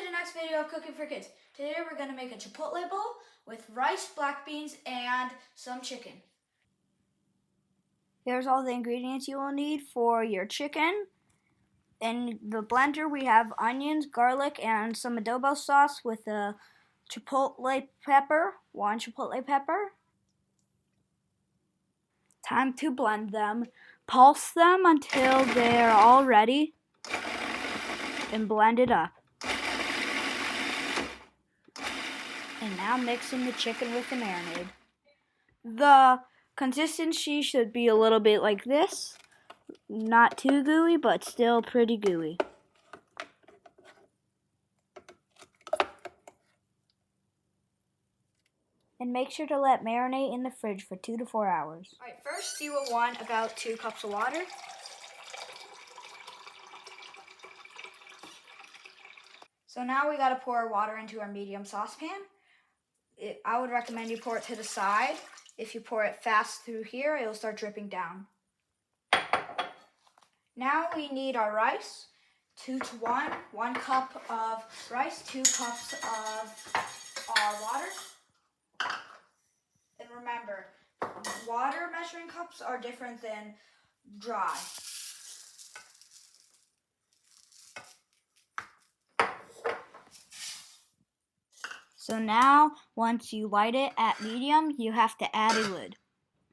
the next video of Cooking for Kids. Today we're going to make a Chipotle bowl with rice, black beans, and some chicken. Here's all the ingredients you will need for your chicken. In the blender we have onions, garlic, and some adobo sauce with a chipotle pepper, 1 chipotle pepper. Time to blend them. Pulse them until they're all ready and blend it up. And now mix in the chicken with the marinade. The consistency should be a little bit like this. Not too gooey, but still pretty gooey. And make sure to let marinate in the fridge for 2 to 4 hours. Alright, first you will want about 2 cups of water. So now we gotta pour water into our medium saucepan. I would recommend you pour it to the side. If you pour it fast through here, it'll start dripping down. Now we need our rice, 2 to 1, 1 cup of rice, 2 cups of our water. And remember, water measuring cups are different than dry. So now, once you light it at medium, you have to add a lid.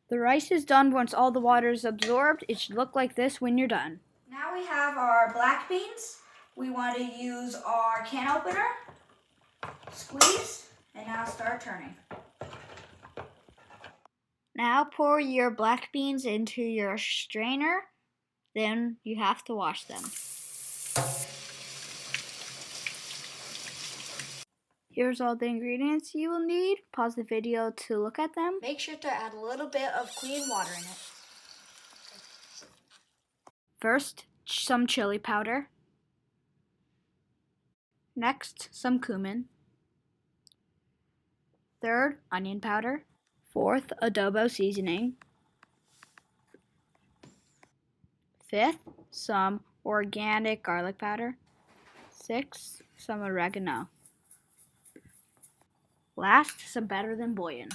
The rice is done once all the water is absorbed. It should look like this when you're done. Now we have our black beans. We want to use our can opener, squeeze, and now start turning. Now pour your black beans into your strainer. Then you have to wash them. Here's all the ingredients you will need. Pause the video to look at them. Make sure to add a little bit of clean water in it. First, some chili powder. Next, some cumin. Third, onion powder. Fourth, adobo seasoning. Fifth, some organic garlic powder. Sixth, some oregano. Last, some better than bouillon.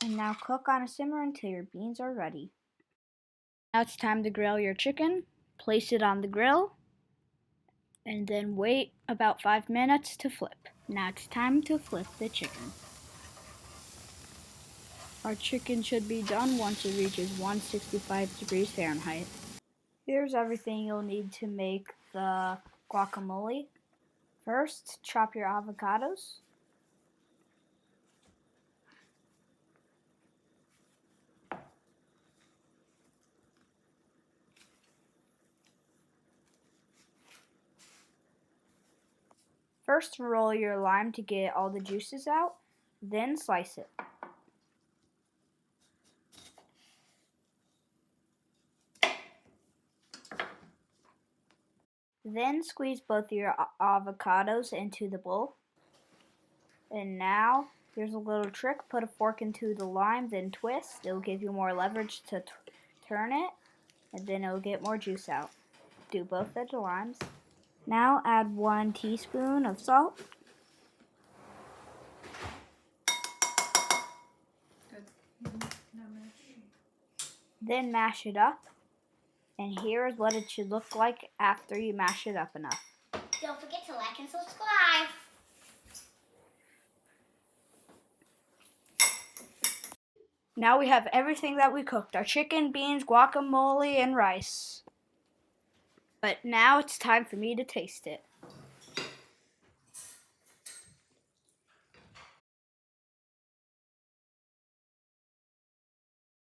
And now cook on a simmer until your beans are ready. Now it's time to grill your chicken. Place it on the grill and then wait about 5 minutes to flip. Now it's time to flip the chicken. Our chicken should be done once it reaches 165 degrees Fahrenheit. Here's everything you'll need to make the guacamole. First, chop your avocados. First, roll your lime to get all the juices out, then slice it. Then squeeze both your avocados into the bowl. And now, here's a little trick. Put a fork into the lime, then twist. It'll give you more leverage to turn it, and then it'll get more juice out. Do both of the limes. Now add 1 teaspoon of salt. Then mash it up. And here is what it should look like after you mash it up enough. Don't forget to like and subscribe. Now we have everything that we cooked. Our chicken, beans, guacamole, and rice. But now it's time for me to taste it.